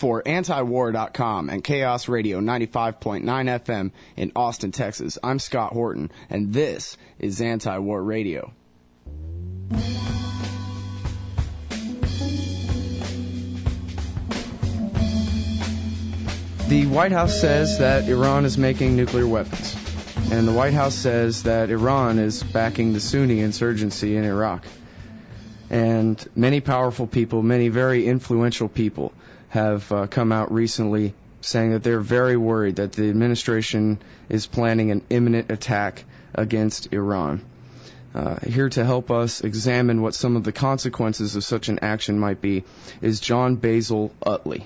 for antiwar.com and Chaos Radio 95.9 FM in Austin, Texas. I'm Scott Horton, and this is Anti-War Radio. The White House says that Iran is making nuclear weapons, and the White House says that Iran is backing the Sunni insurgency in Iraq. And many powerful people, many very influential people have come out recently saying that they're very worried that the administration is planning an imminent attack against Iran. Here to help us examine what some of the consequences of such an action might be is Jon Basil Utley.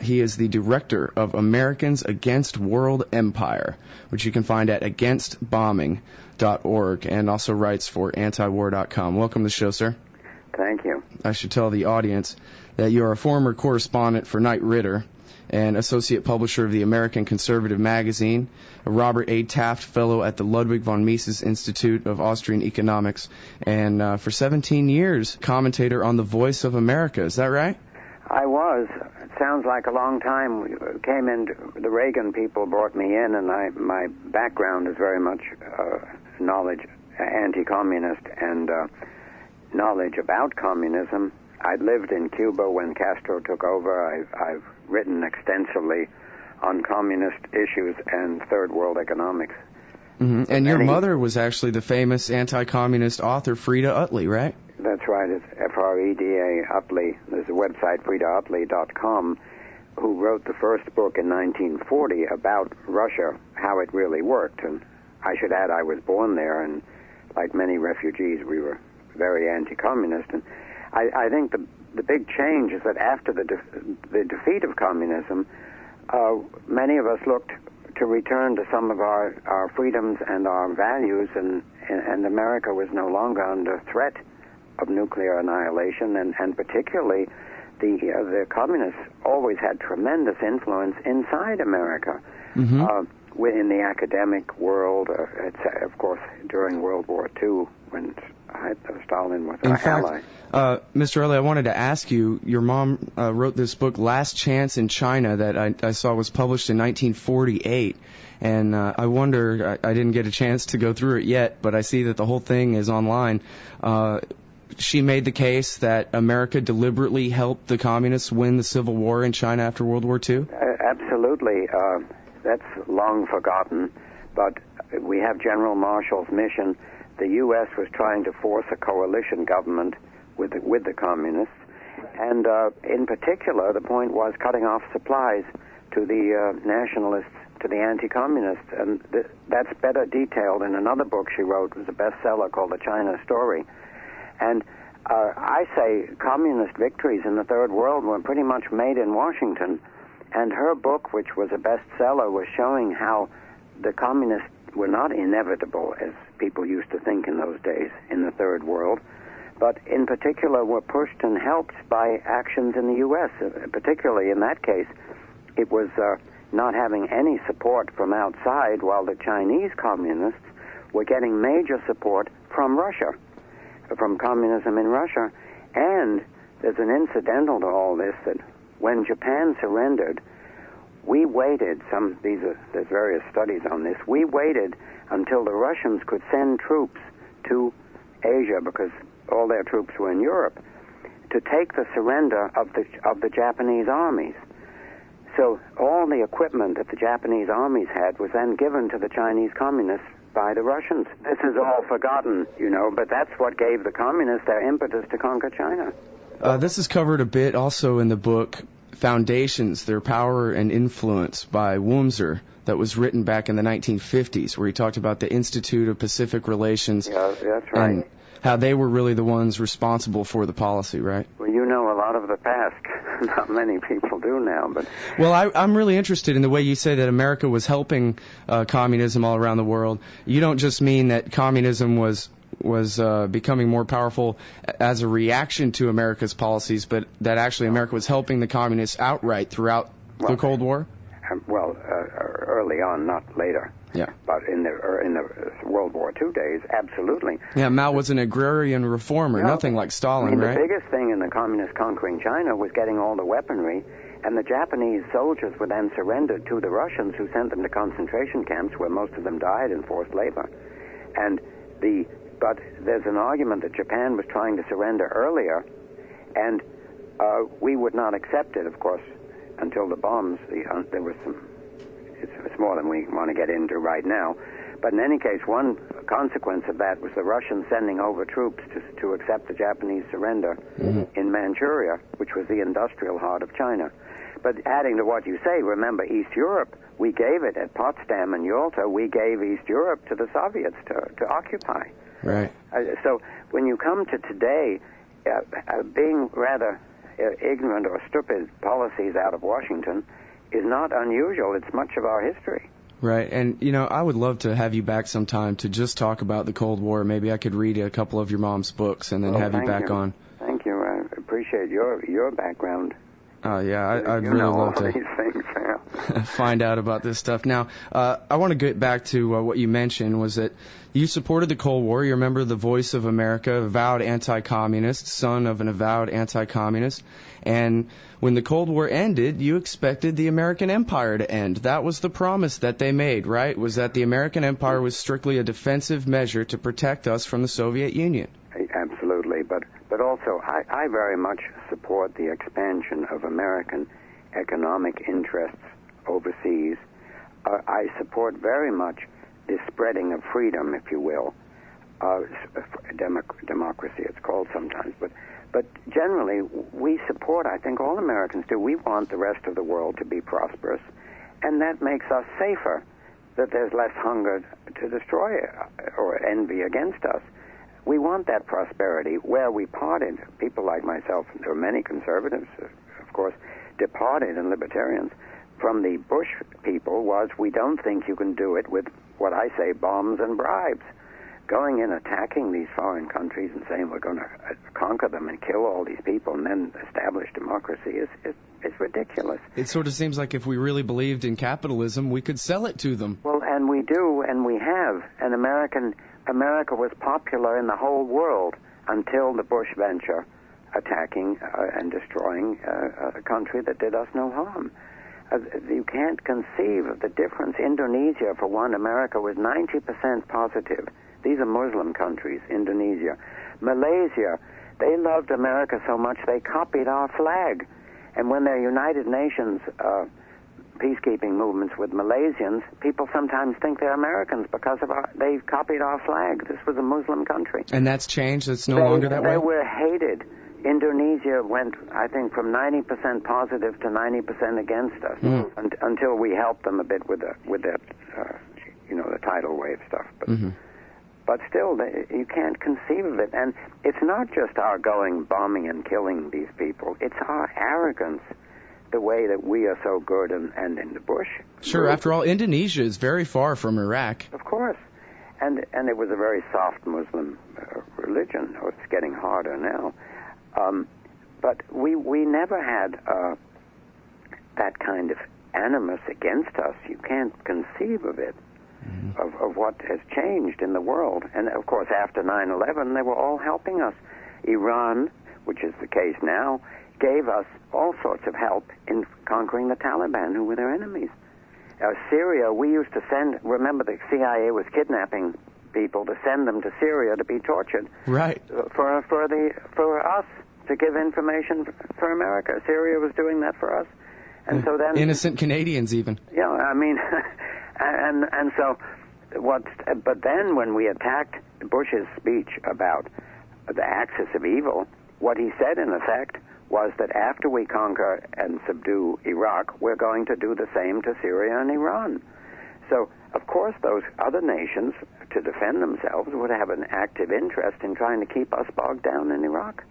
He is the director of Americans Against World Empire, which you can find at againstbombing.org, and also writes for antiwar.com. Welcome to the show, sir. Thank you. I should tell the audience that you are a former correspondent for Knight Ridder and associate publisher of the American Conservative magazine, a Robert A. Taft Fellow at the Ludwig von Mises Institute of Austrian Economics, and for 17 years, commentator on The Voice of America. Is that right? I was. It sounds like a long time. We came in, the Reagan people brought me in, and my background is very much knowledge, anti-communist, and knowledge about communism. I lived in Cuba when Castro took over. I've written extensively on communist issues and third world economics. Mm-hmm. And your mother was actually the famous anti-communist author Freda Utley, right? That's right. It's Freda Utley. There's a website, FredaUtley.com, who wrote the first book in 1940 about Russia, how it really worked. And I should add, I was born there, and like many refugees, we were very anti-communist. And I think the big change is that after the defeat of communism, many of us looked to return to some of our freedoms and our values, and America was no longer under threat of nuclear annihilation, and particularly the communists always had tremendous influence inside America, in the academic world, of course, during World War II, when Stalin was our ally. Mr. Utley, I wanted to ask you, your mom wrote this book, Last Chance in China, that I saw was published in 1948. And I wonder, I didn't get a chance to go through it yet, but I see that the whole thing is online. She made the case that America deliberately helped the communists win the Civil War in China after World War II? Absolutely. That's long forgotten, but we have General Marshall's mission. The U.S. was trying to force a coalition government with the communists, and in particular, the point was cutting off supplies to the nationalists, to the anti-communists, and that's better detailed in another book she wrote. It was a bestseller called The China Story. And I say communist victories in the Third World were pretty much made in Washington, and her book, which was a bestseller, was showing how the communists were not inevitable, as people used to think in those days, in the Third World, but in particular were pushed and helped by actions in the U.S. Particularly in that case, it was not having any support from outside, while the Chinese communists were getting major support from Russia, from communism in Russia. And there's an incidental to all this, that when Japan surrendered, we waited, there's various studies on this, we waited until the Russians could send troops to Asia, because all their troops were in Europe, to take the surrender of the Japanese armies. So all the equipment that the Japanese armies had was then given to the Chinese communists by the Russians. This is all forgotten, but that's what gave the communists their impetus to conquer China. This is covered a bit also in the book Foundations, Their Power and Influence by Wurmser, that was written back in the 1950s, where he talked about the Institute of Pacific Relations. Yeah, that's right. And how they were really the ones responsible for the policy, right? Well, you know a lot of the past. Not many people do now, but... Well, I'm really interested in the way you say that America was helping communism all around the world. You don't just mean that communism was becoming more powerful as a reaction to America's policies, but that actually America was helping the communists outright throughout the Cold War? Early on, not later. Yeah. But in the World War II days, absolutely. Yeah, Mao was an agrarian reformer, nothing like Stalin, right? The biggest thing in the communists conquering China was getting all the weaponry And the Japanese soldiers were then surrendered to the Russians, who sent them to concentration camps where most of them died in forced labor. But there's an argument that Japan was trying to surrender earlier, and we would not accept it, of course, until the bombs. There was some. It's more than we want to get into right now. But in any case, one consequence of that was the Russians sending over troops to accept the Japanese surrender in Manchuria, which was the industrial heart of China. But adding to what you say, remember East Europe, we gave it at Potsdam and Yalta, we gave East Europe to the Soviets to occupy. Right. So when you come to today, being rather ignorant or stupid policies out of Washington is not unusual. It's much of our history. Right, and I would love to have you back sometime to just talk about the Cold War. Maybe I could read a couple of your mom's books and then have you back on. Thank you. I appreciate your background. Yeah, I'd really love to these things, find out about this stuff. Now, I want to get back to what you mentioned, was that you supported the Cold War. You remember the Voice of America, avowed anti-communist, son of an avowed anti-communist. And when the Cold War ended, you expected the American empire to end. That was the promise that they made, right? Was that the American empire was strictly a defensive measure to protect us from the Soviet Union. Absolutely, but also I very much support the expansion of American economic interests overseas. I support very much the spreading of freedom, if you will, democracy it's called sometimes, but generally we support, I think all Americans do, we want the rest of the world to be prosperous, and that makes us safer, that there's less hunger to destroy or envy against us. We want that prosperity. Where we parted, people like myself, there were many conservatives, of course, departed, and libertarians, from the Bush people was, we don't think you can do it with what I say, bombs and bribes. Going in, attacking these foreign countries and saying we're going to conquer them and kill all these people and then establish democracy is ridiculous. It sort of seems like if we really believed in capitalism, we could sell it to them. Well, and we do, and we have. And America was popular in the whole world until the Bush venture, attacking and destroying a country that did us no harm. You can't conceive of the difference. Indonesia, for one, America was 90% positive. These are Muslim countries, Indonesia. Malaysia, they loved America so much they copied our flag. And when there are United Nations peacekeeping movements with Malaysians, people sometimes think they're Americans because they copied our flag. This was a Muslim country. And that's changed? It's no longer that way? They were hated. Indonesia went, I think, from 90% positive to 90% against us until we helped them a bit with the tidal wave stuff. But still, you can't conceive of it. And it's not just our going bombing and killing these people. It's our arrogance, the way that we are so good and in the bush. Sure, after all, Indonesia is very far from Iraq. Of course. And it was a very soft Muslim religion. Oh, it's getting harder now. But we never had that kind of animus against us. You can't conceive of it, of what has changed in the world. And, of course, after 9/11, they were all helping us. Iran, which is the case now, gave us all sorts of help in conquering the Taliban, who were their enemies. Syria, we used to remember the CIA was kidnapping people to send them to Syria to be tortured. Right. For us to give information for America. Syria was doing that for us. And so then... Innocent Canadians, even. Yeah, I mean... and so... But then when we attacked Bush's speech about the axis of evil, what he said, in effect, was that after we conquer and subdue Iraq, we're going to do the same to Syria and Iran. So, of course, those other nations, to defend themselves, would have an active interest in trying to keep us bogged down in Iraq.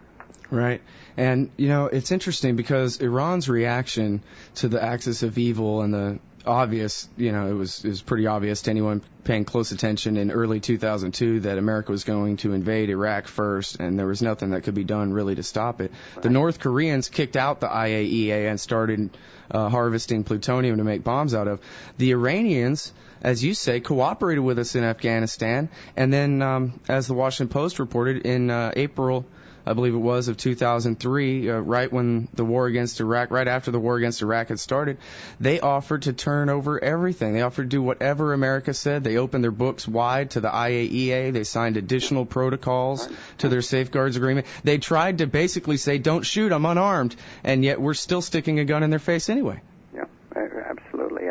Right. And, it's interesting because Iran's reaction to the axis of evil and the obvious, it was pretty obvious to anyone paying close attention in early 2002 that America was going to invade Iraq first, and there was nothing that could be done really to stop it. Right. The North Koreans kicked out the IAEA and started harvesting plutonium to make bombs out of. The Iranians, as you say, cooperated with us in Afghanistan, and then, as the Washington Post reported, in April I believe it was, of 2003, right when the war against Iraq, right after the war against Iraq had started, they offered to turn over everything. They offered to do whatever America said. They opened their books wide to the IAEA. They signed additional protocols to their safeguards agreement. They tried to basically say, don't shoot, I'm unarmed, and yet we're still sticking a gun in their face anyway. Yeah, absolutely.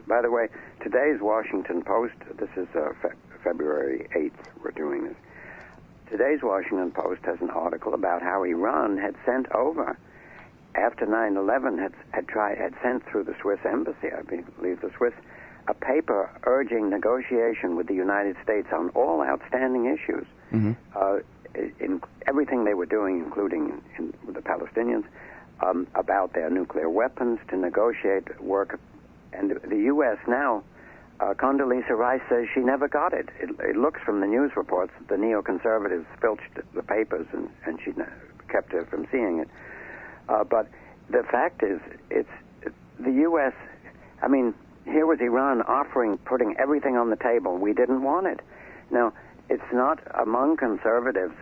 By the way, today's Washington Post, this is February 8th we're doing this. Today's Washington Post has an article about how Iran had sent over, after 9/11, had sent through the Swiss embassy, I believe the Swiss, a paper urging negotiation with the United States on all outstanding issues. In everything they were doing, including with the Palestinians, about their nuclear weapons, to negotiate work. And the U.S. now, Condoleezza Rice says she never got it. It looks from the news reports that the neoconservatives filched the papers and she kept her from seeing it. But the fact is, it's the U.S., I mean, here was Iran putting everything on the table. We didn't want it. Now, it's not among conservatives,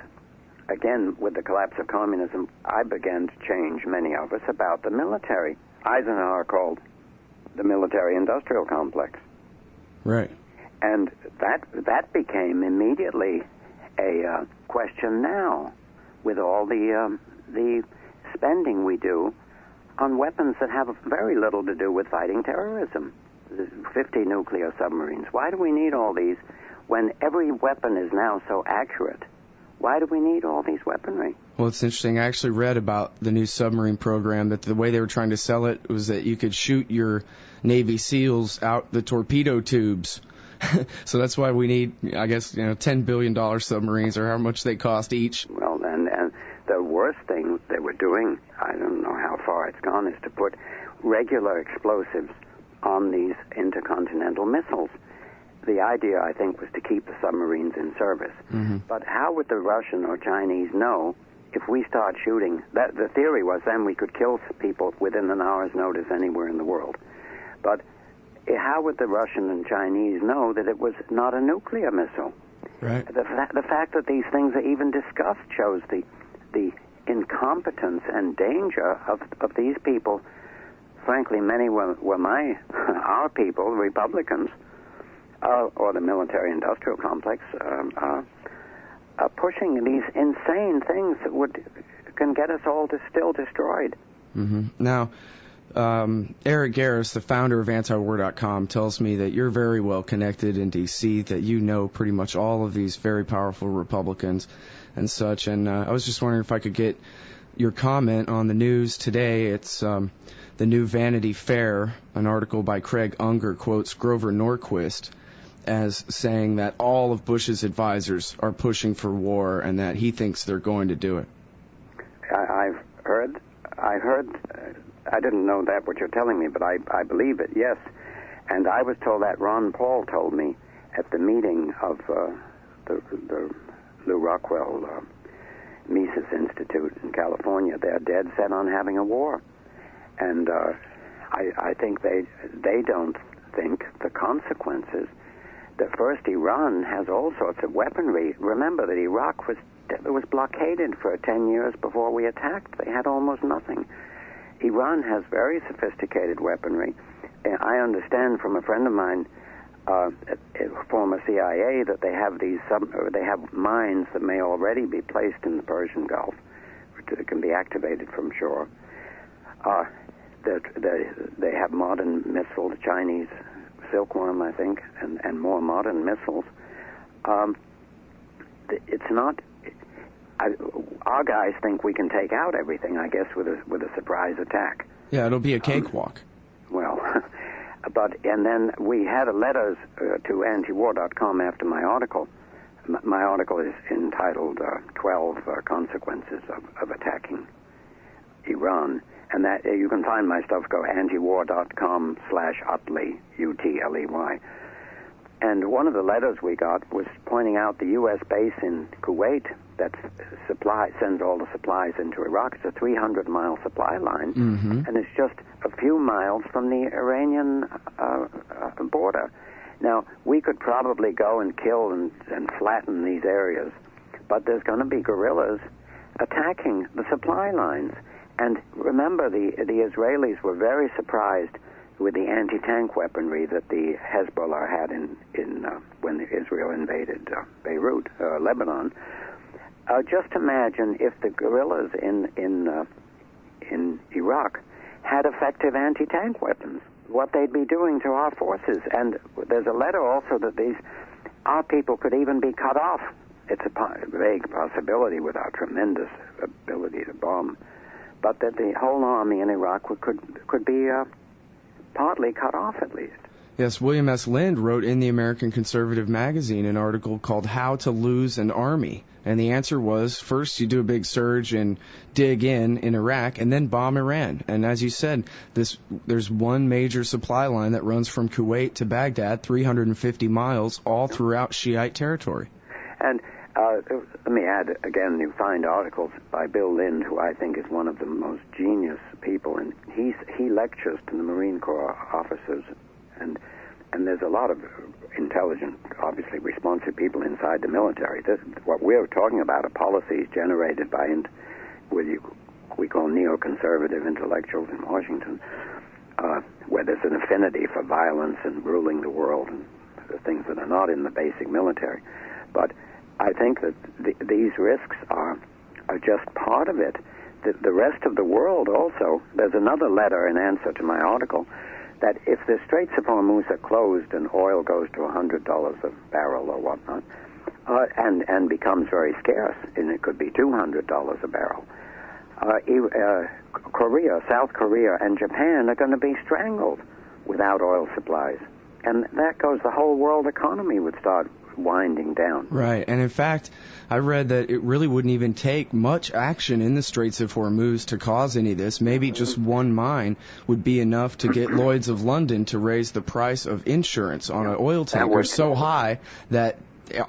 again, with the collapse of communism, I began to change, many of us, about the military. Eisenhower called the military-industrial complex. Right. And that became immediately a question now, with all the spending we do on weapons that have very little to do with fighting terrorism. 50 nuclear submarines. Why do we need all these when every weapon is now so accurate? Why do we need all these weaponry? Well, it's interesting. I actually read about the new submarine program, that the way they were trying to sell it was that you could shoot your Navy SEALs out the torpedo tubes. So that's why we need, I guess, $10 billion submarines, or how much they cost each. Well, and the worst thing they were doing, I don't know how far it's gone, is to put regular explosives on these intercontinental missiles. The idea, I think, was to keep the submarines in service. But how would the Russian or Chinese know if we start shooting? The theory was then we could kill people within an hour's notice anywhere in the world. But how would the Russian and Chinese know that it was not a nuclear missile? Right. The fact that these things are even discussed shows the incompetence and danger of these people. Frankly, many were our people, Republicans, or the military-industrial complex, pushing these insane things that can get us all still destroyed. Now, Eric Garris, the founder of antiwar.com, tells me that you're very well connected in D.C., that you know pretty much all of these very powerful Republicans and such. And I was just wondering if I could get your comment on the news today. It's the new Vanity Fair, an article by Craig Unger, quotes Grover Norquist as saying that all of Bush's advisors are pushing for war and that he thinks they're going to do it. I heard, I didn't know that, what you're telling me, but I believe it, yes. And I was told that Ron Paul told me at the meeting of the Lew Rockwell Mises Institute in California. They're dead set on having a war. And I think they don't think the consequences. That first, Iran has all sorts of weaponry. Remember that Iraq was blockaded for 10 years before we attacked. They had almost nothing. Iran has very sophisticated weaponry. I understand from a friend of mine, former CIA, that they have mines that may already be placed in the Persian Gulf that can be activated from shore. They have modern missiles, Chinese Silkworm, I think, and more modern missiles. It's not. Our guys think we can take out everything, I guess, with a surprise attack. Yeah, it'll be a cakewalk. And then we had letters to antiwar.com after my article. My article is entitled 12 Consequences of Attacking Iran. And that you can find my stuff, go antiwar.com/Utley, Utley. And one of the letters we got was pointing out the U.S. base in Kuwait that sends all the supplies into Iraq. It's a 300-mile supply line, and it's just a few miles from the Iranian border. Now, we could probably go and kill and flatten these areas, but there's going to be guerrillas attacking the supply lines. And remember, the Israelis were very surprised with the anti-tank weaponry that the Hezbollah had when Israel invaded Beirut, Lebanon. Just imagine if the guerrillas in Iraq had effective anti-tank weapons, what they'd be doing to our forces. And there's a letter also that our people could even be cut off. It's a vague possibility with our tremendous ability to bomb, but that the whole army in Iraq could be partly cut off at least. Yes, William S. Lind wrote in the American Conservative magazine an article called How to Lose an Army. And the answer was, first you do a big surge and dig in Iraq, and then bomb Iran. And as you said, there's one major supply line that runs from Kuwait to Baghdad, 350 miles, all throughout Shiite territory. And let me add, again, you find articles by Bill Lind, who I think is one of the most genius people, and he lectures to the Marine Corps officers, and there's a lot of intelligent, obviously responsive people inside the military. What we're talking about are policies generated by what we call neoconservative intellectuals in Washington, where there's an affinity for violence and ruling the world and the things that are not in the basic military. But I think that these risks are just part of it. The rest of the world also, there's another letter in answer to my article, that if the Straits of Hormuz are closed and oil goes to $100 a barrel or whatnot, and becomes very scarce, and it could be $200 a barrel, South Korea and Japan are going to be strangled without oil supplies. And that goes, the whole world economy would start winding down. Right, and in fact, I read that it really wouldn't even take much action in the Straits of Hormuz to cause any of this. Maybe just one mine would be enough to get Lloyd's of London to raise the price of insurance on an oil tanker so high that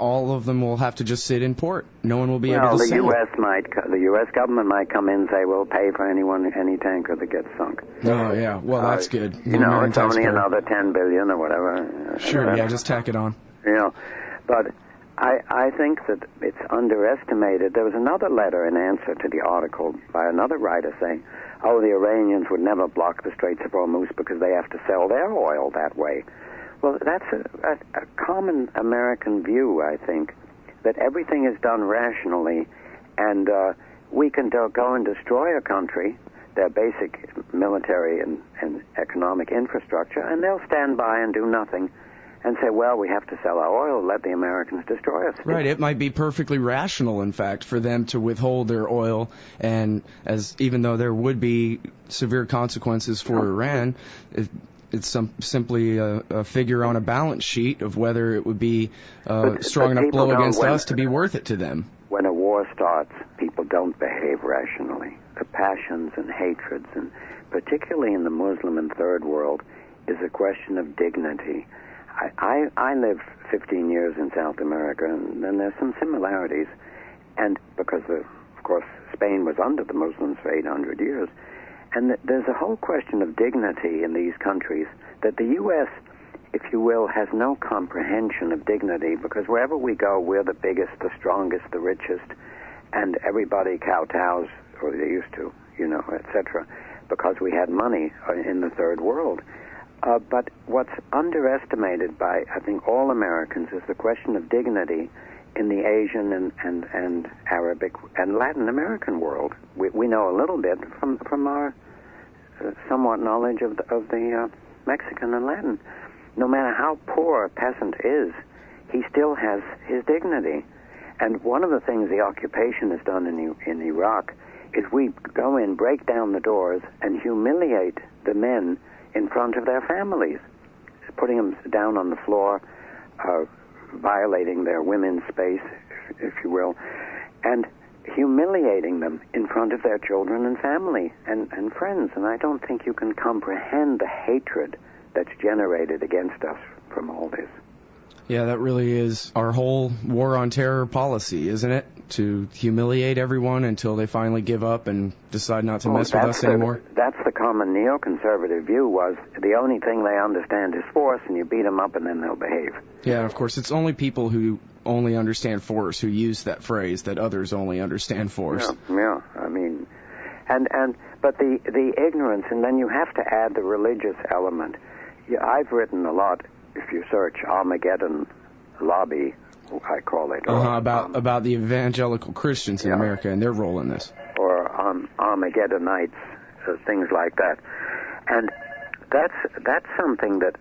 all of them will have to just sit in port. No one will be able to sell it. The U.S. government might come in and say, we'll pay for any tanker that gets sunk. Oh, yeah, well, that's good. It's only another $10 billion or whatever. Sure, yeah, just tack it on. But I think that it's underestimated. There was another letter in answer to the article by another writer saying, the Iranians would never block the Straits of Hormuz because they have to sell their oil that way. Well, that's a common American view, I think, that everything is done rationally, and we can go and destroy a country, their basic military and economic infrastructure, and they'll stand by and do nothing and say, well, we have to sell our oil, let the Americans destroy us. Right, it might be perfectly rational, in fact, for them to withhold their oil, and even though there would be severe consequences for Iran, it's simply a figure on a balance sheet of whether it would be strong enough blow against us to be worth it to them. When a war starts, people don't behave rationally. The passions and hatreds, and particularly in the Muslim and Third World, is a question of dignity. I lived 15 years in South America, and there's some similarities. And because, of course, Spain was under the Muslims for 800 years, and there's a whole question of dignity in these countries that the U.S., if you will, has no comprehension of dignity, because wherever we go, we're the biggest, the strongest, the richest, and everybody kowtows, or they used to, etc., because we had money in the Third World. But what's underestimated by, I think, all Americans is the question of dignity in the Asian and Arabic and Latin American world. We know a little bit from our somewhat knowledge of the Mexican and Latin. No matter how poor a peasant is, he still has his dignity. And one of the things the occupation has done in Iraq is we go in, break down the doors, and humiliate the men in front of their families, putting them down on the floor, violating their women's space, if you will, and humiliating them in front of their children and family and friends. And I don't think you can comprehend the hatred that's generated against us from all this. Yeah, that really is our whole war on terror policy, isn't it? To humiliate everyone until they finally give up and decide not to mess with us anymore. That's the common neoconservative view, was the only thing they understand is force, and you beat them up and then they'll behave. Yeah, of course. It's only people who only understand force who use that phrase, that others only understand force. Yeah. I mean, but the ignorance, and then you have to add the religious element. Yeah, I've written a lot. If you search Armageddon Lobby, I call it. About the evangelical Christians in America and their role in this. Or Armageddonites, things like that. And that's something that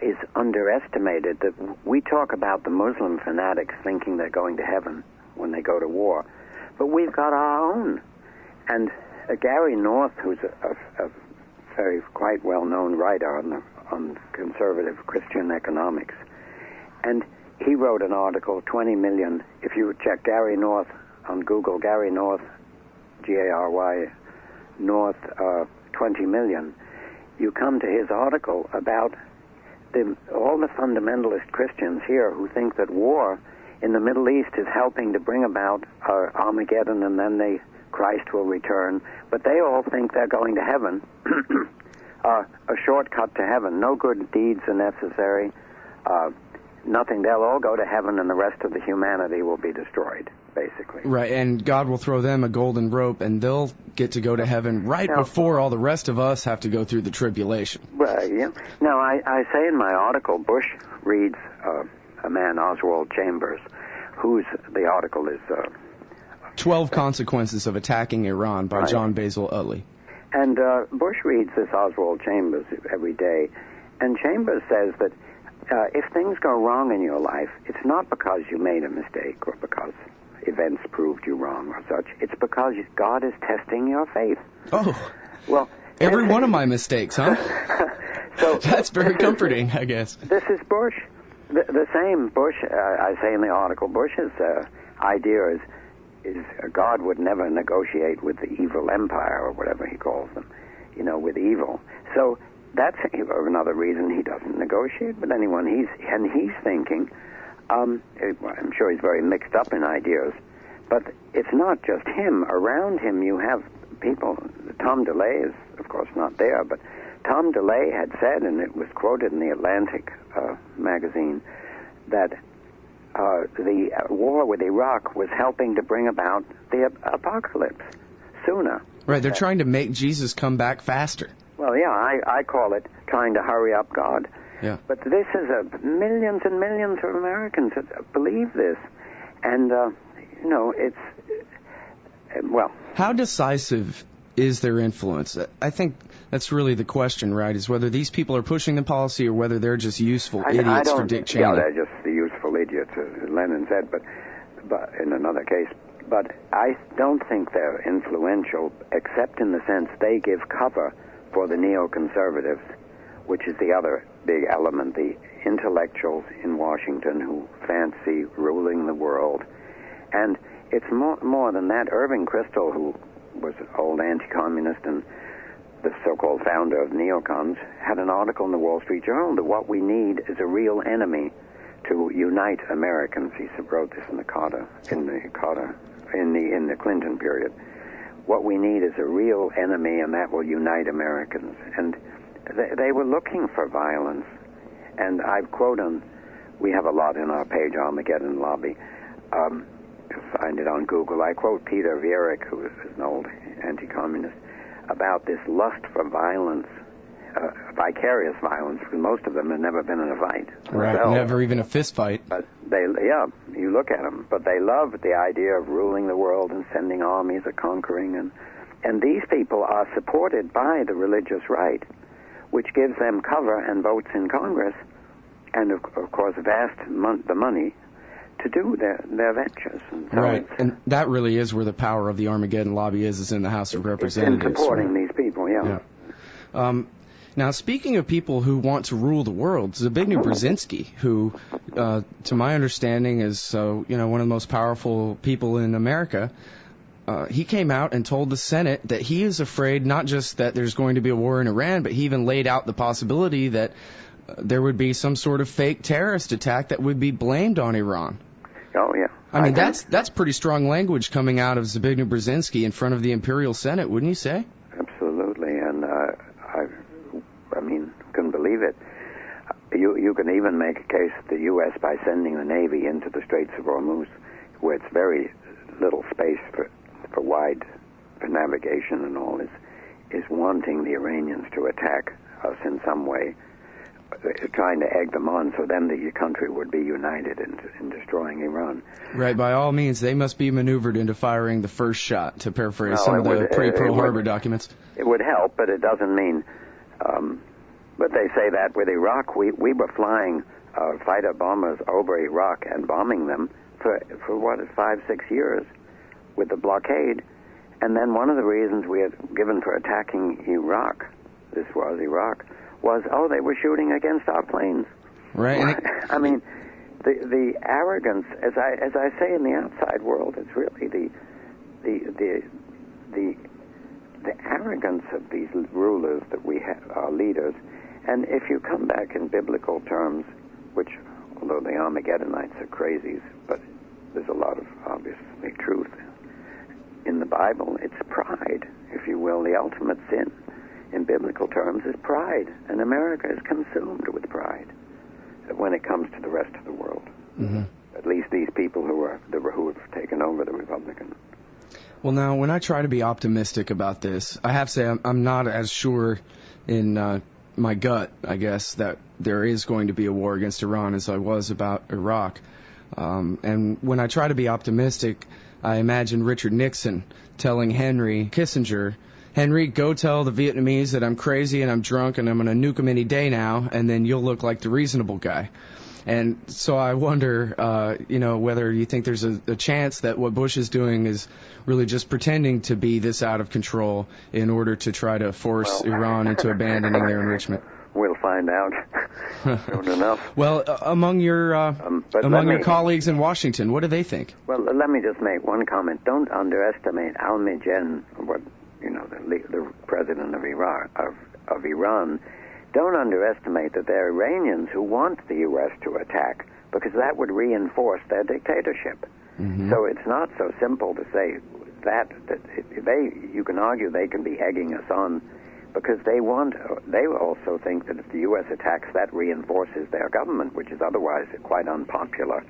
is underestimated. That we talk about the Muslim fanatics thinking they're going to heaven when they go to war, but we've got our own. And Gary North, who's a very quite well-known writer on conservative Christian economics, and he wrote an article, 20 million. If you check Gary North on Google, Gary North, Gary North, 20 million, you come to his article about all the fundamentalist Christians here who think that war in the Middle East is helping to bring about Armageddon, and then Christ will return. But they all think they're going to heaven, a shortcut to heaven. No good deeds are necessary. Nothing. They'll all go to heaven, and the rest of the humanity will be destroyed, basically. Right, and God will throw them a golden rope, and they'll get to go to heaven before all the rest of us have to go through the tribulation. Right, yeah. Now, I say in my article, Bush reads a man, Oswald Chambers, the article is... 12 Consequences of Attacking Iran by Jon Basil Utley. And Bush reads this Oswald Chambers every day, and Chambers says that if things go wrong in your life, it's not because you made a mistake or because events proved you wrong or such. It's because God is testing your faith. Oh, well, every one of my mistakes, huh? So that's very comforting, I guess. This is Bush. The same Bush, I say in the article, Bush's idea is God would never negotiate with the evil empire, or whatever he calls them, with evil. So that's another reason he doesn't negotiate with anyone. He's thinking, I'm sure he's very mixed up in ideas, but it's not just him. Around him you have people. Tom DeLay is, of course, not there, but Tom DeLay had said, and it was quoted in the Atlantic magazine, that the war with Iraq was helping to bring about the apocalypse sooner. Right, they're trying to make Jesus come back faster. Well, yeah, I call it trying to hurry up God. Yeah. But this is millions and millions of Americans that believe this. And, it's, well... How decisive is their influence? I think that's really the question, right, is whether these people are pushing the policy or whether they're just useful idiots for Dick Cheney. Yeah, they're just the useful idiots, as Lenin said, but in another case. But I don't think they're influential, except in the sense they give cover for the neoconservatives, which is the other big element, the intellectuals in Washington who fancy ruling the world. And it's more than that. Irving Kristol, who was an old anti-communist and the so-called founder of neocons, had an article in the Wall Street Journal that what we need is a real enemy to unite Americans. He wrote this in the Clinton period. What we need is a real enemy, and that will unite Americans. And they were looking for violence. And I quote on, we have a lot in our page, Armageddon Lobby. Find it on Google. I quote Peter Viereck, who is an old anti-communist, about this lust for violence, vicarious violence, because most of them have never been in a fight. Right, never even a fist fight. But you look at them, but they love the idea of ruling the world and sending armies or conquering, and these people are supported by the religious right, which gives them cover and votes in Congress, and of course the money to do their ventures. And so right, and that really is where the power of the Armageddon Lobby is in the House of Representatives. In supporting these people, yeah. Now, speaking of people who want to rule the world, Zbigniew Brzezinski, who, to my understanding, is one of the most powerful people in America, he came out and told the Senate that he is afraid not just that there's going to be a war in Iran, but he even laid out the possibility that there would be some sort of fake terrorist attack that would be blamed on Iran. Oh, yeah. I mean, that's pretty strong language coming out of Zbigniew Brzezinski in front of the Imperial Senate, wouldn't you say? Absolutely, and I couldn't believe it. You can even make a case that the U.S., by sending the Navy into the Straits of Hormuz, where it's very little space for navigation and all, is wanting the Iranians to attack us in some way, trying to egg them on, so then the country would be united in destroying Iran. Right. By all means, they must be maneuvered into firing the first shot, to paraphrase some of the pre-Pearl Harbor documents. It would help, but it doesn't mean... but they say that with Iraq, we were flying fighter bombers over Iraq and bombing them for 5-6 years with the blockade. And then one of the reasons we had given for attacking Iraq, was, they were shooting against our planes. Right. I mean, the arrogance, as I say in the outside world, it's really the arrogance of these rulers that we have, our leaders. And if you come back in biblical terms, which, although the Armageddonites are crazies, but there's a lot of, obviously, truth in the Bible, it's pride, if you will. The ultimate sin in biblical terms is pride, and America is consumed with pride when it comes to the rest of the world. Mm-hmm. At least these people who have taken over the Republican. Well, now, when I try to be optimistic about this, I have to say I'm not as sure in my gut, I guess, that there is going to be a war against Iran as I was about Iraq. And when I try to be optimistic, I imagine Richard Nixon telling Henry Kissinger, Henry, go tell the Vietnamese that I'm crazy and I'm drunk and I'm going to nuke them any day now, and then you'll look like the reasonable guy. And so I wonder, whether you think there's a chance that what Bush is doing is really just pretending to be this out of control in order to try to force Iran into abandoning their enrichment. We'll find out soon enough. Well, among your colleagues in Washington, what do they think? Well, let me just make one comment. Don't underestimate Armageddon, the president of Iran. Don't underestimate that there are Iranians who want the U.S. to attack, because that would reinforce their dictatorship. Mm-hmm. So it's not so simple to say that you can argue they can be egging us on, because they also think that if the U.S. attacks, that reinforces their government, which is otherwise quite unpopular.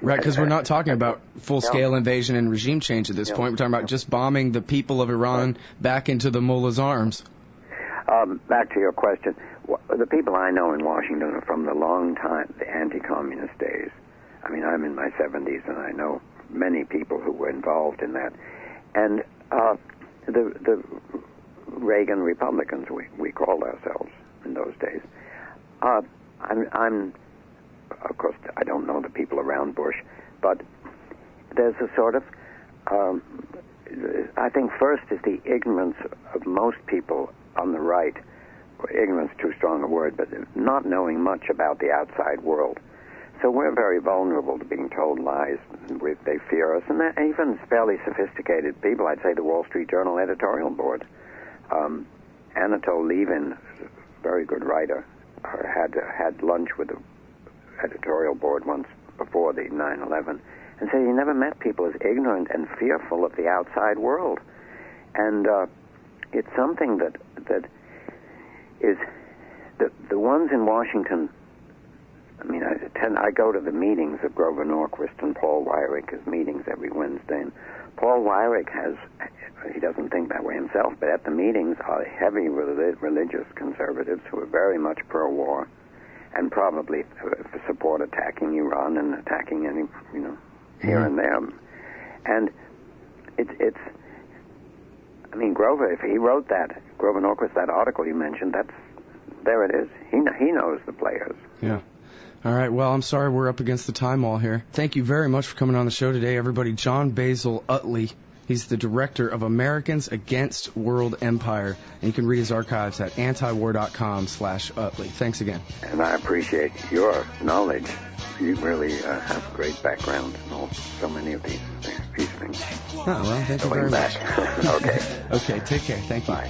Right, because we're not talking about full-scale invasion and regime change at this point. We're talking about just bombing the people of Iran back into the mullah's arms. Back to your question. The people I know in Washington are from the long time, the anti-communist days. I mean, I'm in my 70s, and I know many people who were involved in that. And the Reagan Republicans, we called ourselves in those days. I'm of course, I don't know the people around Bush, but there's a sort of, I think first is the ignorance of most people on the right. Ignorance is too strong a word, but not knowing much about the outside world. So we're very vulnerable to being told lies. They fear us, and even fairly sophisticated people. I'd say the Wall Street Journal editorial board. Anatole Levin, very good writer, had lunch with the editorial board once before the 9/11, and said he never met people as ignorant and fearful of the outside world. And it's something that is the ones in Washington. I mean, I go to the meetings of Grover Norquist and Paul Weyrich, his meetings every Wednesday. And Paul Weyrich he doesn't think that way himself, but at the meetings are heavy religious conservatives who are very much pro-war and probably support attacking Iran and attacking any, here and there. And it's I mean, Grover, if he wrote Grover Norquist, that article you mentioned, there it is. He knows the players. Yeah. All right, well, I'm sorry we're up against the time wall here. Thank you very much for coming on the show today, everybody. Jon Basil Utley. He's the director of Americans Against World Empire, and you can read his archives at antiwar.com/Utley. Thanks again. And I appreciate your knowledge. You really have a great background in so many of these things. Oh, well, thank you very much. Okay. Okay, take care. Thank you. Bye.